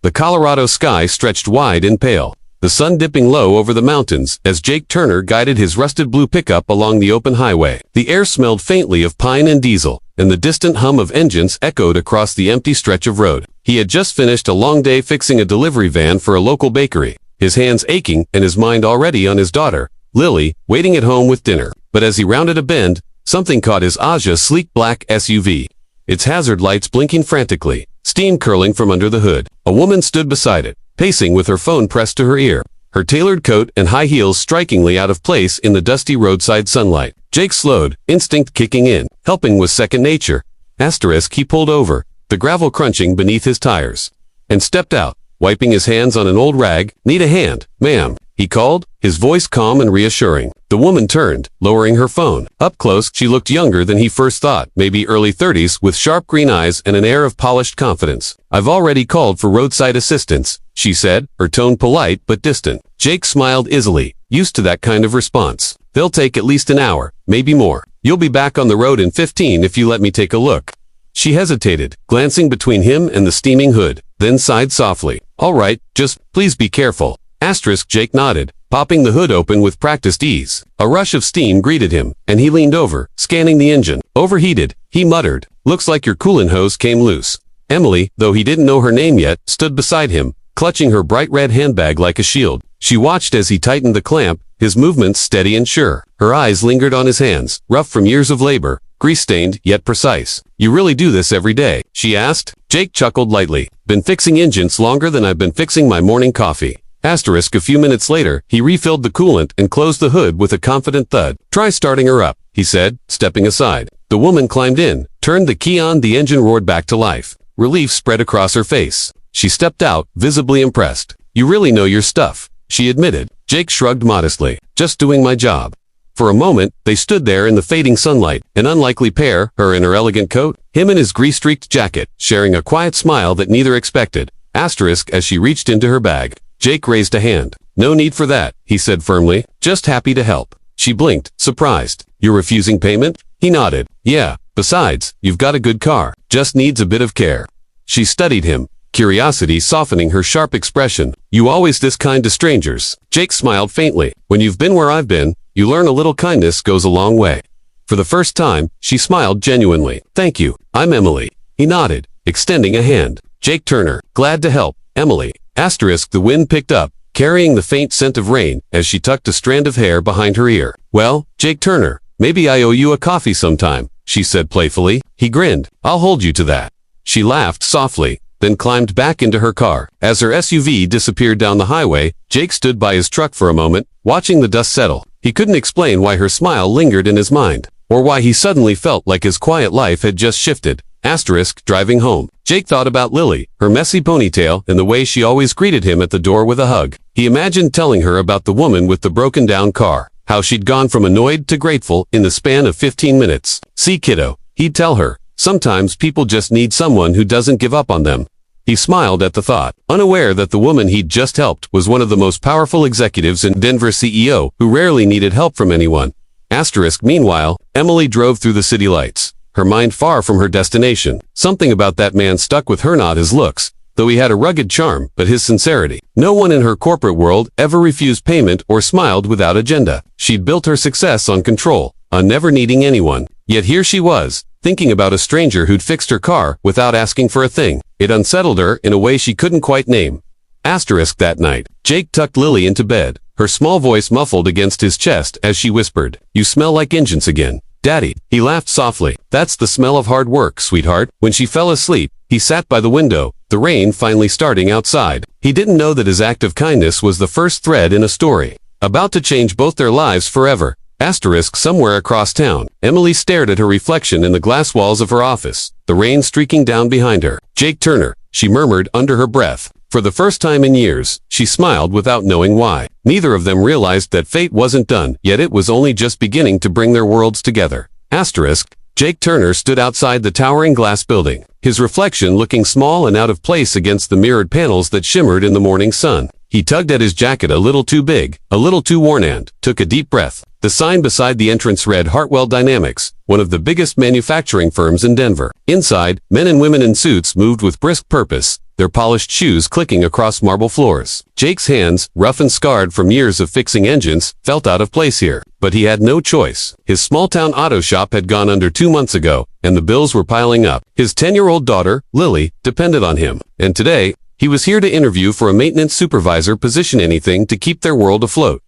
The Colorado sky stretched wide and pale, the sun dipping low over the mountains as Jake Turner guided his rusted blue pickup along the open highway. The air smelled faintly of pine and diesel, and the distant hum of engines echoed across the empty stretch of road. He had just finished a long day fixing a delivery van for a local bakery, his hands aching and his mind already on his daughter, Lily, waiting at home with dinner. But as he rounded a bend, something caught his sleek black SUV, its hazard lights blinking frantically, steam curling from under the hood. A woman stood beside it, pacing with her phone pressed to her ear, her tailored coat and high heels strikingly out of place in the dusty roadside sunlight. Jake slowed, instinct kicking in. Helping was second nature. He pulled over, the gravel crunching beneath his tires, and stepped out, wiping his hands on an old rag. "Need a hand, ma'am?" he called, his voice calm and reassuring. The woman turned, lowering her phone. Up close, she looked younger than he first thought, maybe early 30s, with sharp green eyes and an air of polished confidence. "I've already called for roadside assistance," she said, her tone polite but distant. Jake smiled easily, used to that kind of response. "They'll take at least an hour, maybe more. You'll be back on the road in 15 if you let me take a look." She hesitated, glancing between him and the steaming hood, then sighed softly. "All right, just please be careful." Jake nodded, popping the hood open with practiced ease. A rush of steam greeted him, and he leaned over, scanning the engine. "Overheated," he muttered. "Looks like your coolant hose came loose." Emily, though he didn't know her name yet, stood beside him, clutching her bright red handbag like a shield. She watched as he tightened the clamp, his movements steady and sure. Her eyes lingered on his hands, rough from years of labor, grease-stained yet precise. "You really do this every day?" she asked. Jake chuckled lightly. "Been fixing engines longer than I've been fixing my morning coffee." A few minutes later, he refilled the coolant and closed the hood with a confident thud. "Try starting her up," he said, stepping aside. The woman climbed in, turned the key on. The engine roared back to life. Relief spread across her face. She stepped out, visibly impressed. "You really know your stuff," she admitted. Jake shrugged modestly. "Just doing my job." For a moment, they stood there in the fading sunlight, an unlikely pair, her in her elegant coat, him in his grease-streaked jacket, sharing a quiet smile that neither expected. As she reached into her bag, Jake raised a hand. "No need for that," he said firmly. "Just happy to help." She blinked, surprised. "You're refusing payment?" He nodded. "Yeah, besides, you've got a good car. Just needs a bit of care." She studied him, curiosity softening her sharp expression. "You always this kind to strangers?" Jake smiled faintly. "When you've been where I've been, you learn a little kindness goes a long way." For the first time, she smiled genuinely. "Thank you. I'm Emily." He nodded, extending a hand. "Jake Turner, glad to help, Emily." The wind picked up, carrying the faint scent of rain, as she tucked a strand of hair behind her ear. "Well, Jake Turner, maybe I owe you a coffee sometime," she said playfully. He grinned. "I'll hold you to that." She laughed softly, then climbed back into her car. As her SUV disappeared down the highway, Jake stood by his truck for a moment, watching the dust settle. He couldn't explain why her smile lingered in his mind, or why he suddenly felt like his quiet life had just shifted. Driving home, Jake thought about Lily, her messy ponytail, and the way she always greeted him at the door with a hug. He imagined telling her about the woman with the broken-down car, how she'd gone from annoyed to grateful in the span of 15 minutes. "See, kiddo," he'd tell her, "sometimes people just need someone who doesn't give up on them." He smiled at the thought, unaware that the woman he'd just helped was one of the most powerful executives in Denver, CEO, who rarely needed help from anyone. Meanwhile, Emily drove through the city lights, her mind far from her destination. Something about that man stuck with her, not his looks, though he had a rugged charm, but his sincerity. No one in her corporate world ever refused payment or smiled without agenda. She'd built her success on control, on never needing anyone. Yet here she was, thinking about a stranger who'd fixed her car without asking for a thing. It unsettled her in a way she couldn't quite name. That night, Jake tucked Lily into bed, her small voice muffled against his chest as she whispered, "You smell like engines again, Daddy." He laughed softly. "That's the smell of hard work, sweetheart." When she fell asleep, he sat by the window, the rain finally starting outside. He didn't know that his act of kindness was the first thread in a story about to change both their lives forever. Somewhere across town, Emily stared at her reflection in the glass walls of her office, the rain streaking down behind her. "Jake Turner," she murmured under her breath. For the first time in years, she smiled without knowing why. Neither of them realized that fate wasn't done, yet it was only just beginning to bring their worlds together. Jake Turner stood outside the towering glass building, his reflection looking small and out of place against the mirrored panels that shimmered in the morning sun. He tugged at his jacket a little too big, a little too worn, and took a deep breath. The sign beside the entrance read Heartwell Dynamics, one of the biggest manufacturing firms in Denver. Inside, men and women in suits moved with brisk purpose, their polished shoes clicking across marble floors. Jake's hands, rough and scarred from years of fixing engines, felt out of place here. But he had no choice. His small-town auto shop had gone under 2 months ago, and the bills were piling up. His 10-year-old daughter, Lily, depended on him. And today, he was here to interview for a maintenance supervisor position, anything to keep their world afloat.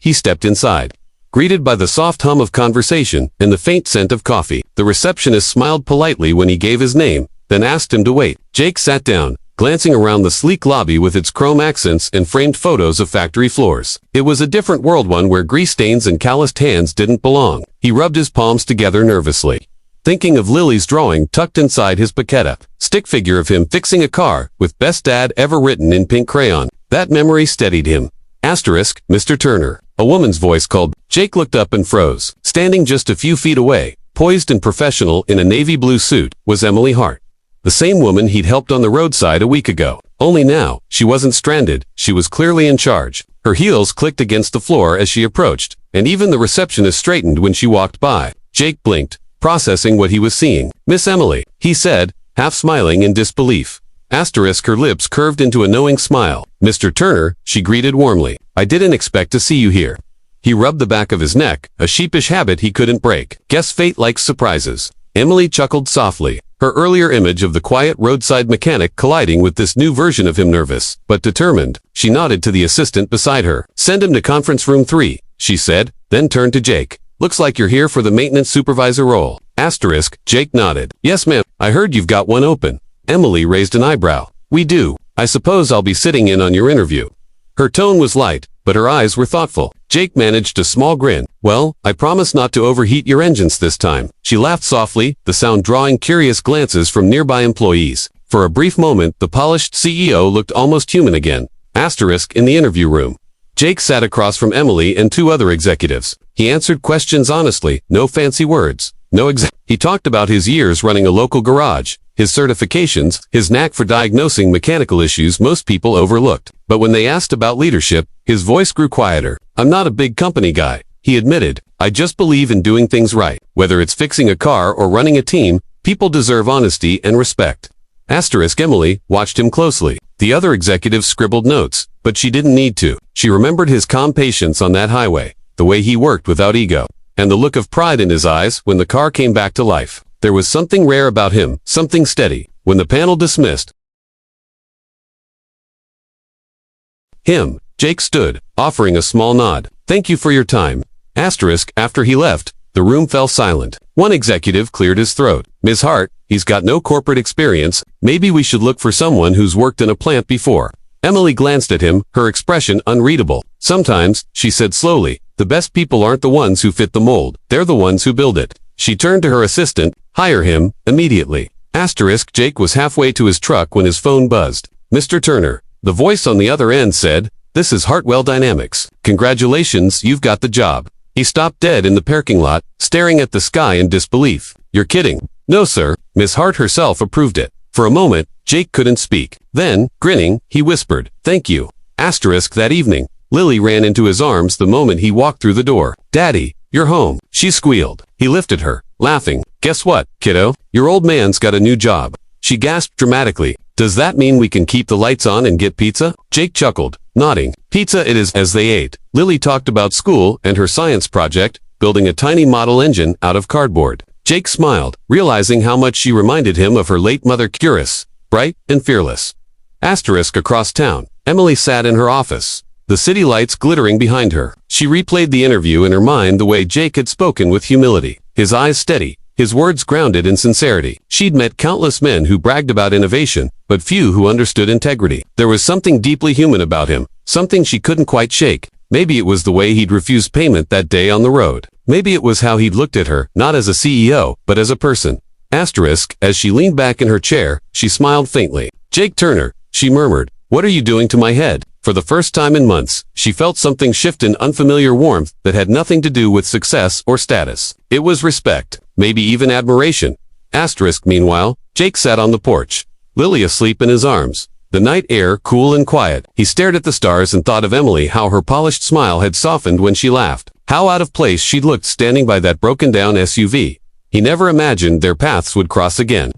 He stepped inside. Greeted by the soft hum of conversation and the faint scent of coffee, the receptionist smiled politely when he gave his name, then asked him to wait. Jake sat down, glancing around the sleek lobby with its chrome accents and framed photos of factory floors. It was a different world, one where grease stains and calloused hands didn't belong. He rubbed his palms together nervously, thinking of Lily's drawing tucked inside his paqueta. Stick figure of him fixing a car, with "Best Dad Ever" written in pink crayon. That memory steadied him. Mr. Turner. A woman's voice called. Jake looked up and froze. Standing just a few feet away, poised and professional in a navy blue suit, was Emily Hart. The same woman he'd helped on the roadside a week ago. Only now, she wasn't stranded, she was clearly in charge. Her heels clicked against the floor as she approached, and even the receptionist straightened when she walked by. Jake blinked, processing what he was seeing. "Miss Emily," he said, half smiling in disbelief. Her lips curved into a knowing smile. "Mr. Turner," she greeted warmly. "I didn't expect to see you here." He rubbed the back of his neck, a sheepish habit he couldn't break. "Guess fate likes surprises." Emily chuckled softly, her earlier image of the quiet roadside mechanic colliding with this new version of him. Nervous, but determined, she nodded to the assistant beside her. "Send him to conference room 3, she said, then turned to Jake. "Looks like you're here for the maintenance supervisor role." Jake nodded. "Yes, ma'am. I heard you've got one open." Emily raised an eyebrow. "We do. I suppose I'll be sitting in on your interview." Her tone was light, but her eyes were thoughtful. Jake managed a small grin. "Well, I promise not to overheat your engines this time." She laughed softly, the sound drawing curious glances from nearby employees. For a brief moment, the polished CEO looked almost human again. In the interview room. Jake sat across from Emily and 2 other executives. He answered questions honestly, no fancy words. He talked about his years running a local garage, his certifications, his knack for diagnosing mechanical issues most people overlooked. But when they asked about leadership, his voice grew quieter. "I'm not a big company guy," he admitted. "I just believe in doing things right. Whether it's fixing a car or running a team, people deserve honesty and respect." Emily watched him closely. The other executives scribbled notes, but she didn't need to. She remembered his calm patience on that highway, the way he worked without ego, and the look of pride in his eyes when the car came back to life. There was something rare about him, something steady. When the panel dismissed him, Jake stood, offering a small nod. "Thank you for your time." After he left, the room fell silent. One executive cleared his throat. "Ms. Hart, he's got no corporate experience. Maybe we should look for someone who's worked in a plant before." Emily glanced at him, her expression unreadable. "Sometimes," she said slowly, "the best people aren't the ones who fit the mold. They're the ones who build it." She turned to her assistant. "Hire him, immediately." Jake was halfway to his truck when his phone buzzed. "Mr. Turner." The voice on the other end said, "This is Hartwell Dynamics. Congratulations, you've got the job." He stopped dead in the parking lot, staring at the sky in disbelief. "You're kidding." "No, sir." Miss Hart herself approved it. For a moment, Jake couldn't speak. Then, grinning, he whispered, "Thank you." That evening, Lily ran into his arms the moment he walked through the door. "Daddy, you're home," she squealed. He lifted her, laughing. "Guess what, kiddo? Your old man's got a new job." She gasped dramatically. "Does that mean we can keep the lights on and get pizza?" Jake chuckled, nodding. "Pizza it is." As they ate, Lily talked about school and her science project, building a tiny model engine out of cardboard. Jake smiled, realizing how much she reminded him of her late mother, curious, bright, and fearless. Across town, Emily sat in her office, the city lights glittering behind her. She replayed the interview in her mind the way Jake had spoken with humility, his eyes steady, his words grounded in sincerity. She'd met countless men who bragged about innovation, but few who understood integrity. There was something deeply human about him, something she couldn't quite shake. Maybe it was the way he'd refused payment that day on the road. Maybe it was how he'd looked at her, not as a CEO, but as a person. As she leaned back in her chair, she smiled faintly. "Jake Turner," she murmured, "what are you doing to my head?" For the first time in months, she felt something shift in unfamiliar warmth that had nothing to do with success or status. It was respect, maybe even admiration. Meanwhile, Jake sat on the porch, Lily asleep in his arms. The night air cool and quiet. He stared at the stars and thought of Emily, how her polished smile had softened when she laughed. How out of place she'd looked standing by that broken-down SUV. He never imagined their paths would cross again.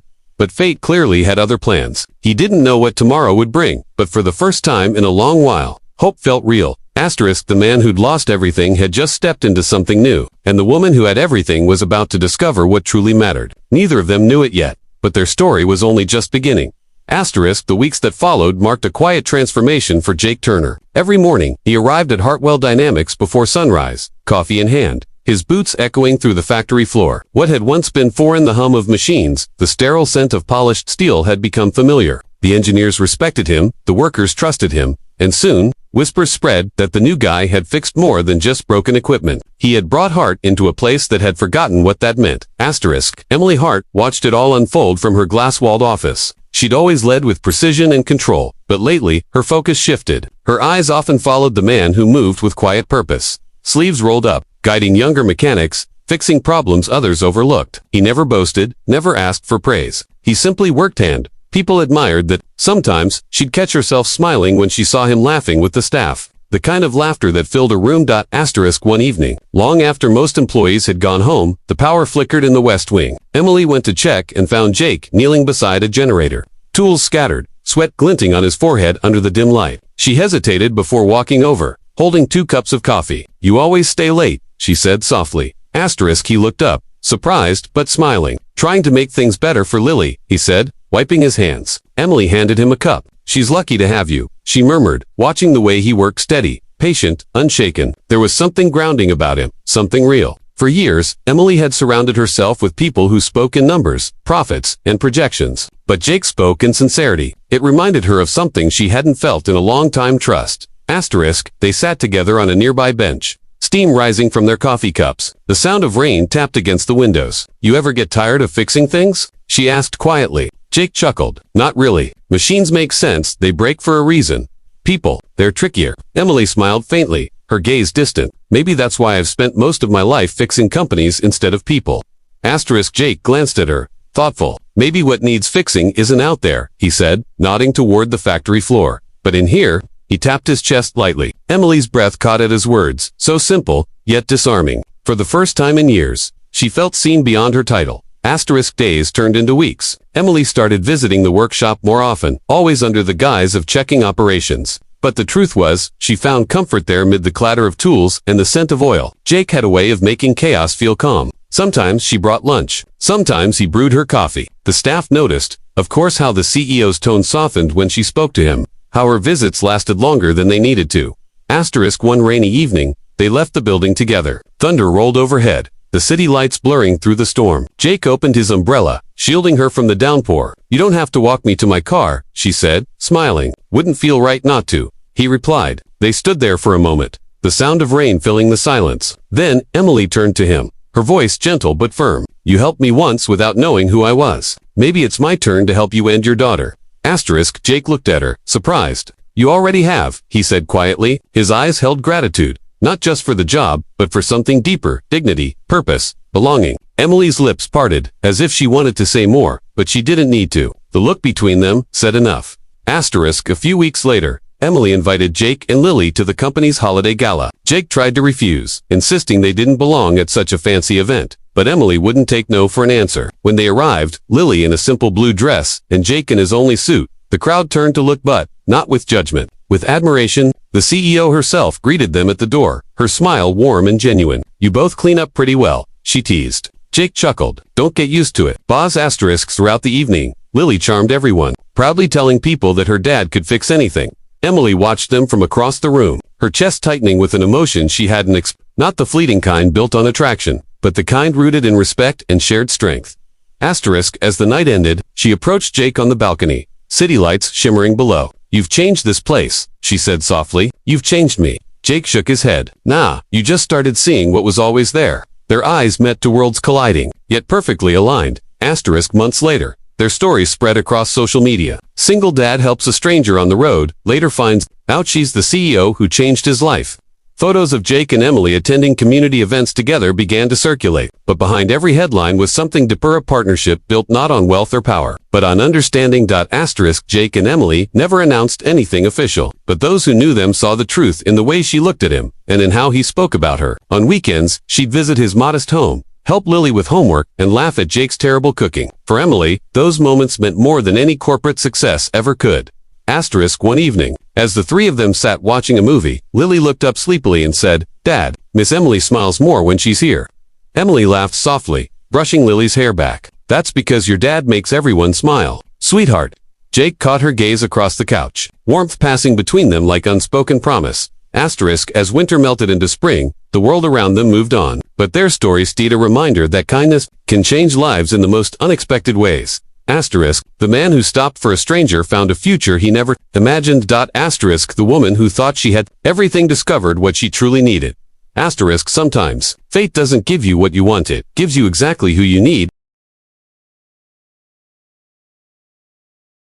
but fate clearly had other plans. He didn't know what tomorrow would bring, but for the first time in a long while, hope felt real. Asterisk, the man who'd lost everything had just stepped into something new, and the woman who had everything was about to discover what truly mattered. Neither of them knew it yet, but their story was only just beginning. Asterisk, the weeks that followed marked a quiet transformation for Jake Turner. Every morning, he arrived at Heartwell Dynamics before sunrise, coffee in hand, his boots echoing through the factory floor. What had once been foreign, the hum of machines, the sterile scent of polished steel, had become familiar. The engineers respected him, the workers trusted him, and soon, whispers spread that the new guy had fixed more than just broken equipment. He had brought heart into a place that had forgotten what that meant. Asterisk, Emily Hart watched it all unfold from her glass-walled office. She'd always led with precision and control, but lately, her focus shifted. Her eyes often followed the man who moved with quiet purpose. Sleeves rolled up, guiding younger mechanics, fixing problems others overlooked. He never boasted, never asked for praise. He simply worked hand. People admired that. Sometimes, she'd catch herself smiling when she saw him laughing with the staff. The kind of laughter that filled a room. Asterisk, one evening, long after most employees had gone home, the power flickered in the West Wing. Emily went to check and found Jake kneeling beside a generator. Tools scattered, sweat glinting on his forehead under the dim light. She hesitated before walking over, holding 2 cups of coffee. "You always stay late," she said softly. Asterisk, he looked up, surprised but smiling. "Trying to make things better for Lily," he said, wiping his hands. Emily handed him a cup. "She's lucky to have you," she murmured, watching the way he worked, steady, patient, unshaken. There was something grounding about him, something real. For years, Emily had surrounded herself with people who spoke in numbers, profits, and projections. But Jake spoke in sincerity. It reminded her of something she hadn't felt in a long time: trust. Asterisk, they sat together on a nearby bench, steam rising from their coffee cups. The sound of rain tapped against the windows. "You ever get tired of fixing things?" she asked quietly. Jake chuckled. "Not really. Machines make sense, they break for a reason. People, they're trickier." Emily smiled faintly, her gaze distant. "Maybe that's why I've spent most of my life fixing companies instead of people." Asterisk, Jake glanced at her, thoughtful. "Maybe what needs fixing isn't out there," he said, nodding toward the factory floor. "But in here." He tapped his chest lightly. Emily's breath caught at his words, so simple, yet disarming. For the first time in years, she felt seen beyond her title. Asterisk, days turned into weeks. Emily started visiting the workshop more often, always under the guise of checking operations. But the truth was, she found comfort there amid the clatter of tools and the scent of oil. Jake had a way of making chaos feel calm. Sometimes she brought lunch. Sometimes he brewed her coffee. The staff noticed, of course, how the CEO's tone softened when she spoke to him, how her visits lasted longer than they needed to. Asterisk, one rainy evening, they left the building together. Thunder rolled overhead, the city lights blurring through the storm. Jake opened his umbrella, shielding her from the downpour. "You don't have to walk me to my car," she said, smiling. "Wouldn't feel right not to," he replied. They stood there for a moment, the sound of rain filling the silence. Then, Emily turned to him, her voice gentle but firm. "You helped me once without knowing who I was. Maybe it's my turn to help you and your daughter." Asterisk, Jake looked at her, surprised. "You already have," he said quietly. His eyes held gratitude. Not just for the job, but for something deeper: dignity, purpose, belonging. Emily's lips parted, as if she wanted to say more, but she didn't need to. The look between them said enough. Asterisk, a few weeks later, Emily invited Jake and Lily to the company's holiday gala. Jake tried to refuse, insisting they didn't belong at such a fancy event. But Emily wouldn't take no for an answer. When they arrived, Lily in a simple blue dress, and Jake in his only suit, the crowd turned to look, but not with judgment. With admiration, the CEO herself greeted them at the door, her smile warm and genuine. "You both clean up pretty well," she teased. Jake chuckled. "Don't get used to it." Boz. Asterisks, throughout the evening, Lily charmed everyone, proudly telling people that her dad could fix anything. Emily watched them from across the room, her chest tightening with an emotion she hadn't not the fleeting kind built on attraction, but the kind rooted in respect and shared strength. Asterisk, as the night ended, she approached Jake on the balcony, city lights shimmering below. "You've changed this place," she said softly. "You've changed me." Jake shook his head. "Nah, you just started seeing what was always there." Their eyes met to worlds colliding, yet perfectly aligned. Asterisk, months later, their stories spread across social media. Single dad helps a stranger on the road, later finds out she's the CEO who changed his life. Photos of Jake and Emily attending community events together began to circulate, but behind every headline was something deeper: a partnership built not on wealth or power, but on understanding. Asterisk, Jake and Emily never announced anything official, but those who knew them saw the truth in the way she looked at him, and in how he spoke about her. On weekends, she'd visit his modest home, help Lily with homework, and laugh at Jake's terrible cooking. For Emily, those moments meant more than any corporate success ever could. Asterisk one evening. As the three of them sat watching a movie, Lily looked up sleepily and said, "Dad, Miss Emily smiles more when she's here." Emily laughed softly, brushing Lily's hair back. "That's because your dad makes everyone smile, sweetheart." Jake caught her gaze across the couch, warmth passing between them like unspoken promise. Asterisk as winter melted into spring, the world around them moved on, but their story stayed a reminder that kindness can change lives in the most unexpected ways. Asterisk, the man who stopped for a stranger found a future he never imagined. Asterisk, the woman who thought she had everything discovered what she truly needed. Asterisk, sometimes, fate doesn't give you what you want, it gives you exactly who you need